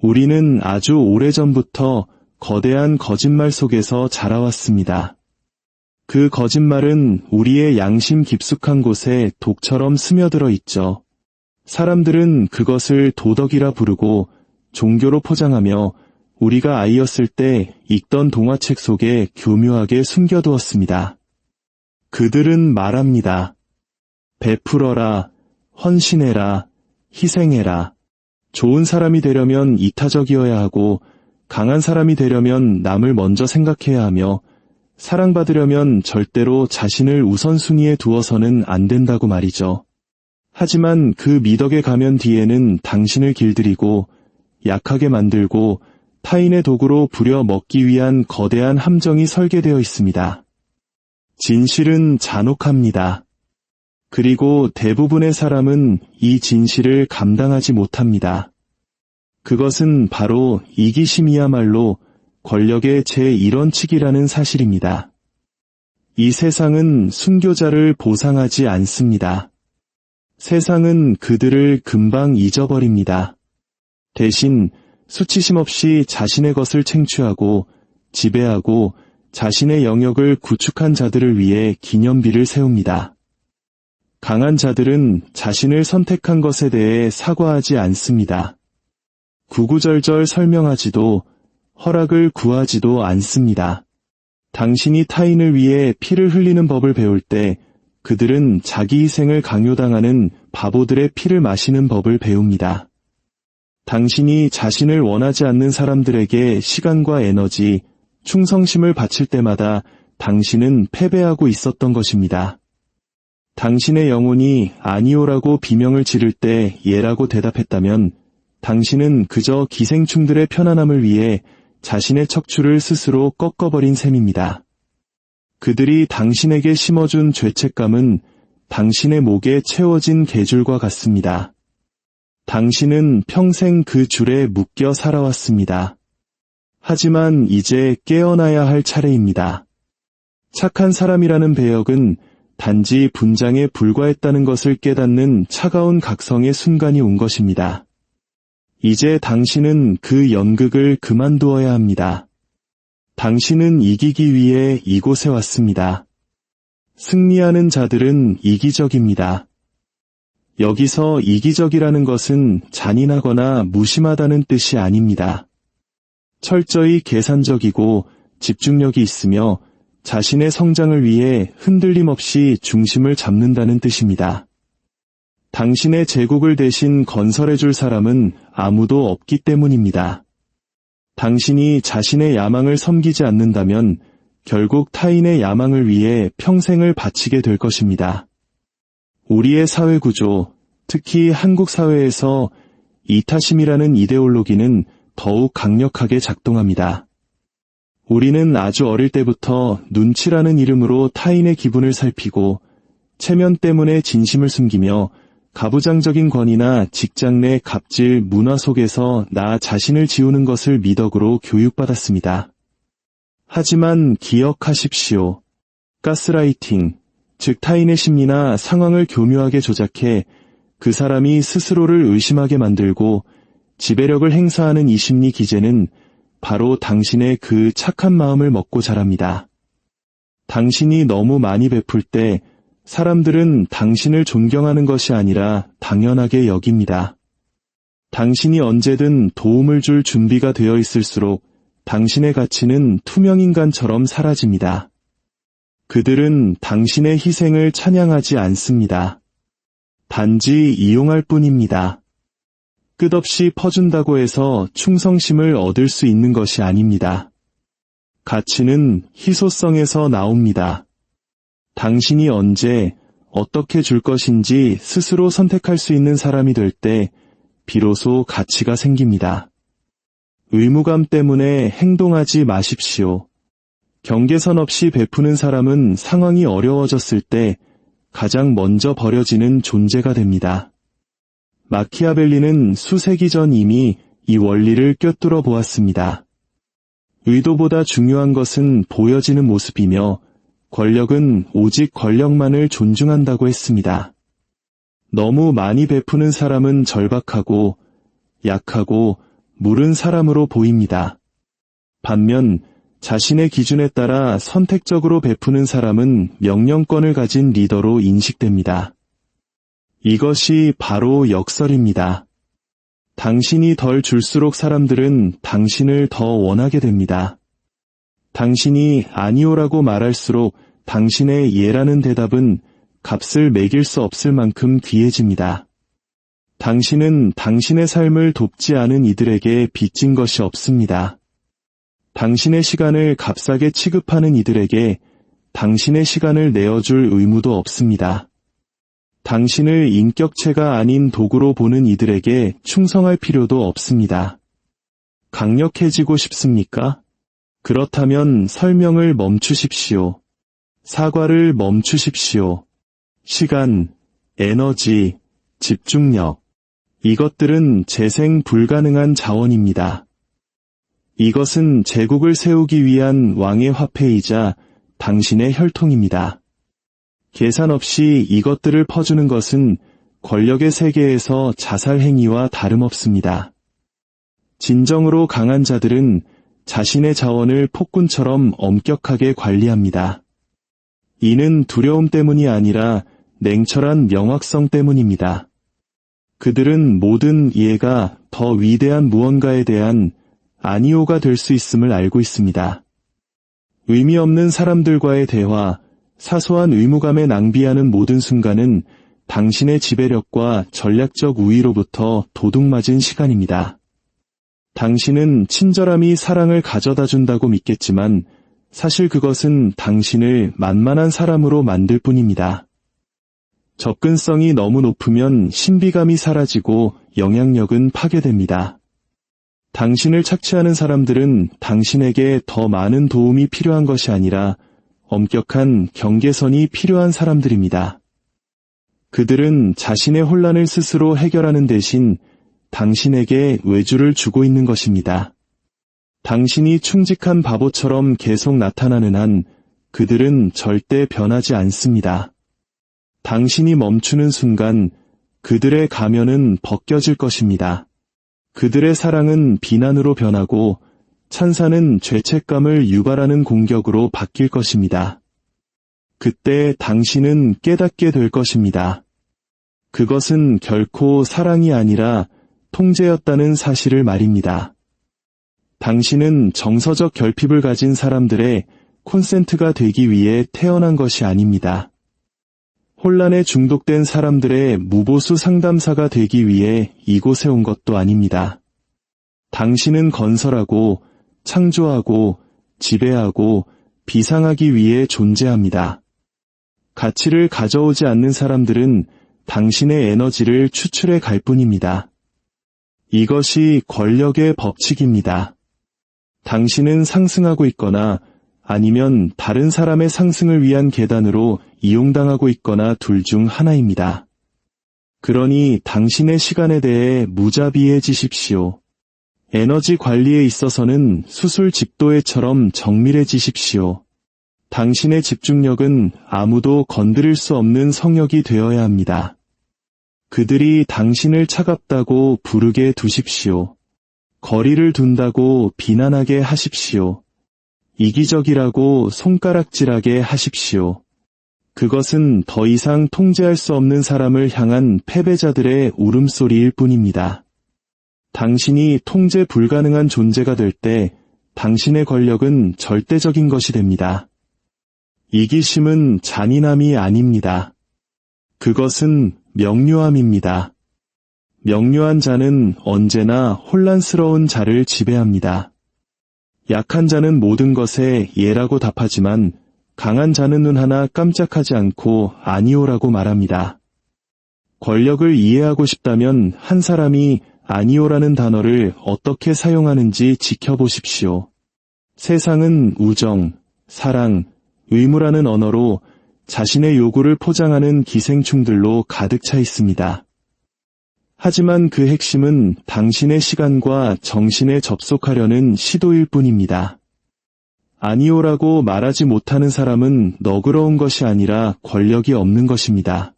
우리는 아주 오래전부터 거대한 거짓말 속에서 자라왔습니다. 그 거짓말은 우리의 양심 깊숙한 곳에 독처럼 스며들어 있죠. 사람들은 그것을 도덕이라 부르고 종교로 포장하며 우리가 아이였을 때 읽던 동화책 속에 교묘하게 숨겨두었습니다. 그들은 말합니다. 베풀어라, 헌신해라, 희생해라. 좋은 사람이 되려면 이타적이어야 하고 강한 사람이 되려면 남을 먼저 생각해야 하며 사랑받으려면 절대로 자신을 우선순위에 두어서는 안 된다고 말이죠. 하지만 그 미덕의 가면 뒤에는 당신을 길들이고 약하게 만들고 타인의 도구로 부려 먹기 위한 거대한 함정이 설계되어 있습니다. 진실은 잔혹합니다. 그리고 대부분의 사람은 이 진실을 감당하지 못합니다. 그것은 바로 이기심이야말로 권력의 제1원칙이라는 사실입니다. 이 세상은 순교자를 보상하지 않습니다. 세상은 그들을 금방 잊어버립니다. 대신 수치심 없이 자신의 것을 챙취하고 지배하고 자신의 영역을 구축한 자들을 위해 기념비를 세웁니다. 강한 자들은 자신을 선택한 것에 대해 사과하지 않습니다. 구구절절 설명하지도 허락을 구하지도 않습니다. 당신이 타인을 위해 피를 흘리는 법을 배울 때 그들은 자기 희생을 강요당하는 바보들의 피를 마시는 법을 배웁니다. 당신이 자신을 원하지 않는 사람들에게 시간과 에너지, 충성심을 바칠 때마다 당신은 패배하고 있었던 것입니다. 당신의 영혼이 아니오라고 비명을 지를 때 예라고 대답했다면 당신은 그저 기생충들의 편안함을 위해 자신의 척추를 스스로 꺾어버린 셈입니다. 그들이 당신에게 심어준 죄책감은 당신의 목에 채워진 개줄과 같습니다. 당신은 평생 그 줄에 묶여 살아왔습니다. 하지만 이제 깨어나야 할 차례입니다. 착한 사람이라는 배역은 단지 분장에 불과했다는 것을 깨닫는 차가운 각성의 순간이 온 것입니다. 이제 당신은 그 연극을 그만두어야 합니다. 당신은 이기기 위해 이곳에 왔습니다. 승리하는 자들은 이기적입니다. 여기서 이기적이라는 것은 잔인하거나 무심하다는 뜻이 아닙니다. 철저히 계산적이고 집중력이 있으며 자신의 성장을 위해 흔들림 없이 중심을 잡는다는 뜻입니다. 당신의 제국을 대신 건설해줄 사람은 아무도 없기 때문입니다. 당신이 자신의 야망을 섬기지 않는다면 결국 타인의 야망을 위해 평생을 바치게 될 것입니다. 우리의 사회구조, 특히 한국 사회에서 이타심이라는 이데올로기는 더욱 강력하게 작동합니다. 우리는 아주 어릴 때부터 눈치라는 이름으로 타인의 기분을 살피고 체면 때문에 진심을 숨기며 가부장적인 권위나 직장 내 갑질 문화 속에서 나 자신을 지우는 것을 미덕으로 교육받았습니다. 하지만 기억하십시오. 가스라이팅, 즉 타인의 심리나 상황을 교묘하게 조작해 그 사람이 스스로를 의심하게 만들고 지배력을 행사하는 이 심리 기제는 바로 당신의 그 착한 마음을 먹고 자랍니다. 당신이 너무 많이 베풀 때 사람들은 당신을 존경하는 것이 아니라 당연하게 여깁니다. 당신이 언제든 도움을 줄 준비가 되어 있을수록 당신의 가치는 투명인간처럼 사라집니다. 그들은 당신의 희생을 찬양하지 않습니다. 단지 이용할 뿐입니다. 끝없이 퍼준다고 해서 충성심을 얻을 수 있는 것이 아닙니다. 가치는 희소성에서 나옵니다. 당신이 언제, 어떻게 줄 것인지 스스로 선택할 수 있는 사람이 될 때 비로소 가치가 생깁니다. 의무감 때문에 행동하지 마십시오. 경계선 없이 베푸는 사람은 상황이 어려워졌을 때 가장 먼저 버려지는 존재가 됩니다. 마키아벨리는 수세기 전 이미 이 원리를 꿰뚫어 보았습니다. 의도보다 중요한 것은 보여지는 모습이며 권력은 오직 권력만을 존중한다고 했습니다. 너무 많이 베푸는 사람은 절박하고 약하고 물은 사람으로 보입니다. 반면 자신의 기준에 따라 선택적으로 베푸는 사람은 명령권을 가진 리더로 인식됩니다. 이것이 바로 역설입니다. 당신이 덜 줄수록 사람들은 당신을 더 원하게 됩니다. 당신이 아니오라고 말할수록 당신의 예라는 대답은 값을 매길 수 없을 만큼 귀해집니다. 당신은 당신의 삶을 돕지 않은 이들에게 빚진 것이 없습니다. 당신의 시간을 값싸게 취급하는 이들에게 당신의 시간을 내어줄 의무도 없습니다. 당신을 인격체가 아닌 도구로 보는 이들에게 충성할 필요도 없습니다. 강력해지고 싶습니까? 그렇다면 설명을 멈추십시오. 사과를 멈추십시오. 시간, 에너지, 집중력. 이것들은 재생 불가능한 자원입니다. 이것은 제국을 세우기 위한 왕의 화폐이자 당신의 혈통입니다. 계산 없이 이것들을 퍼주는 것은 권력의 세계에서 자살 행위와 다름없습니다. 진정으로 강한 자들은 자신의 자원을 폭군처럼 엄격하게 관리합니다. 이는 두려움 때문이 아니라 냉철한 명확성 때문입니다. 그들은 모든 이해가 더 위대한 무언가에 대한 아니오가 될 수 있음을 알고 있습니다. 의미 없는 사람들과의 대화, 사소한 의무감에 낭비하는 모든 순간은 당신의 지배력과 전략적 우위로부터 도둑맞은 시간입니다. 당신은 친절함이 사랑을 가져다 준다고 믿겠지만 사실 그것은 당신을 만만한 사람으로 만들 뿐입니다. 접근성이 너무 높으면 신비감이 사라지고 영향력은 파괴됩니다. 당신을 착취하는 사람들은 당신에게 더 많은 도움이 필요한 것이 아니라 엄격한 경계선이 필요한 사람들입니다. 그들은 자신의 혼란을 스스로 해결하는 대신 당신에게 외주를 주고 있는 것입니다. 당신이 충직한 바보처럼 계속 나타나는 한 그들은 절대 변하지 않습니다. 당신이 멈추는 순간 그들의 가면은 벗겨질 것입니다. 그들의 사랑은 비난으로 변하고 찬사는 죄책감을 유발하는 공격으로 바뀔 것입니다. 그때 당신은 깨닫게 될 것입니다. 그것은 결코 사랑이 아니라 통제였다는 사실을 말입니다. 당신은 정서적 결핍을 가진 사람들의 콘센트가 되기 위해 태어난 것이 아닙니다. 혼란에 중독된 사람들의 무보수 상담사가 되기 위해 이곳에 온 것도 아닙니다. 당신은 건설하고 창조하고 지배하고 비상하기 위해 존재합니다. 가치를 가져오지 않는 사람들은 당신의 에너지를 추출해 갈 뿐입니다. 이것이 권력의 법칙입니다. 당신은 상승하고 있거나 아니면 다른 사람의 상승을 위한 계단으로 이용당하고 있거나 둘 중 하나입니다. 그러니 당신의 시간에 대해 무자비해지십시오. 에너지 관리에 있어서는 수술 집도애처럼 정밀해지십시오. 당신의 집중력은 아무도 건드릴 수 없는 성역이 되어야 합니다. 그들이 당신을 차갑다고 부르게 두십시오. 거리를 둔다고 비난하게 하십시오. 이기적이라고 손가락질하게 하십시오. 그것은 더 이상 통제할 수 없는 사람을 향한 패배자들의 울음소리일 뿐입니다. 당신이 통제 불가능한 존재가 될 때 당신의 권력은 절대적인 것이 됩니다. 이기심은 잔인함이 아닙니다. 그것은 명료함입니다. 명료한 자는 언제나 혼란스러운 자를 지배합니다. 약한 자는 모든 것에 예라고 답하지만 강한 자는 눈 하나 깜짝하지 않고 아니오라고 말합니다. 권력을 이해하고 싶다면 한 사람이 아니오라는 단어를 어떻게 사용하는지 지켜보십시오. 세상은 우정, 사랑, 의무라는 언어로 자신의 요구를 포장하는 기생충들로 가득 차 있습니다. 하지만 그 핵심은 당신의 시간과 정신에 접속하려는 시도일 뿐입니다. 아니오라고 말하지 못하는 사람은 너그러운 것이 아니라 권력이 없는 것입니다.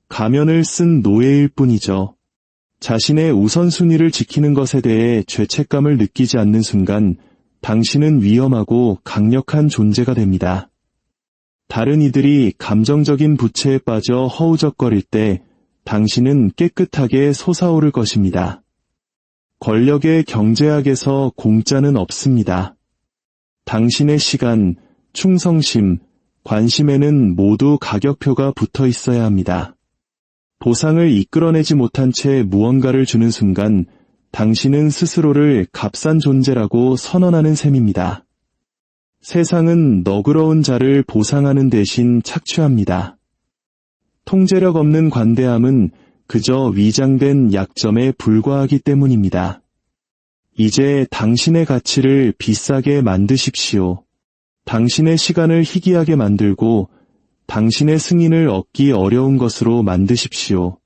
가면을 쓴 노예일 뿐이죠. 자신의 우선순위를 지키는 것에 대해 죄책감을 느끼지 않는 순간 당신은 위험하고 강력한 존재가 됩니다. 다른 이들이 감정적인 부채에 빠져 허우적거릴 때 당신은 깨끗하게 솟아오를 것입니다. 권력의 경제학에서 공짜는 없습니다. 당신의 시간, 충성심, 관심에는 모두 가격표가 붙어 있어야 합니다. 보상을 이끌어내지 못한 채 무언가를 주는 순간 당신은 스스로를 값싼 존재라고 선언하는 셈입니다. 세상은 너그러운 자를 보상하는 대신 착취합니다. 통제력 없는 관대함은 그저 위장된 약점에 불과하기 때문입니다. 이제 당신의 가치를 비싸게 만드십시오. 당신의 시간을 희귀하게 만들고 당신의 승인을 얻기 어려운 것으로 만드십시오.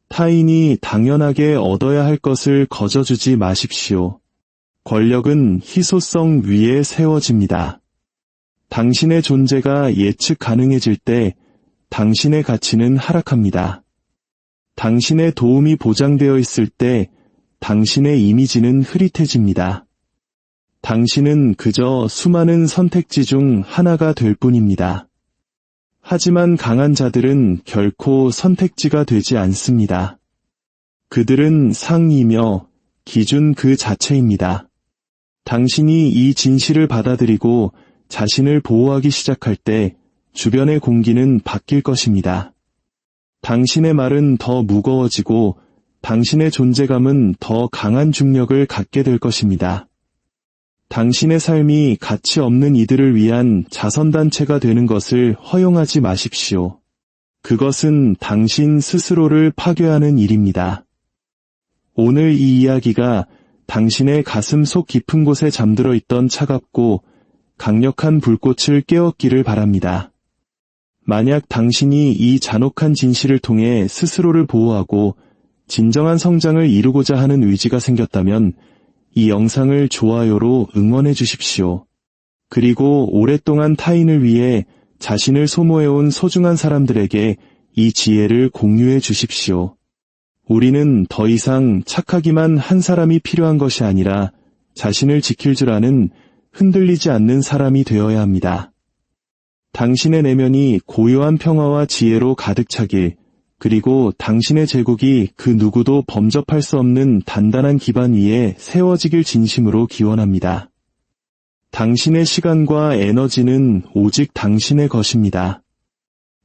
타인이 당연하게 얻어야 할 것을 거저주지 마십시오. 권력은 희소성 위에 세워집니다. 당신의 존재가 예측 가능해질 때 당신의 가치는 하락합니다. 당신의 도움이 보장되어 있을 때 당신의 이미지는 흐릿해집니다. 당신은 그저 수많은 선택지 중 하나가 될 뿐입니다. 하지만 강한 자들은 결코 선택지가 되지 않습니다. 그들은 상이며 기준 그 자체입니다. 당신이 이 진실을 받아들이고 자신을 보호하기 시작할 때 주변의 공기는 바뀔 것입니다. 당신의 말은 더 무거워지고 당신의 존재감은 더 강한 중력을 갖게 될 것입니다. 당신의 삶이 가치 없는 이들을 위한 자선단체가 되는 것을 허용하지 마십시오. 그것은 당신 스스로를 파괴하는 일입니다. 오늘 이 이야기가 당신의 가슴 속 깊은 곳에 잠들어 있던 차갑고 강력한 불꽃을 깨웠기를 바랍니다. 만약 당신이 이 잔혹한 진실을 통해 스스로를 보호하고 진정한 성장을 이루고자 하는 의지가 생겼다면 이 영상을 좋아요로 응원해 주십시오. 그리고 오랫동안 타인을 위해 자신을 소모해온 소중한 사람들에게 이 지혜를 공유해 주십시오. 우리는 더 이상 착하기만 한 사람이 필요한 것이 아니라 자신을 지킬 줄 아는 흔들리지 않는 사람이 되어야 합니다. 당신의 내면이 고요한 평화와 지혜로 가득 차길, 그리고 당신의 제국이 그 누구도 범접할 수 없는 단단한 기반 위에 세워지길 진심으로 기원합니다. 당신의 시간과 에너지는 오직 당신의 것입니다.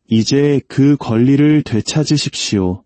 이제 그 권리를 되찾으십시오.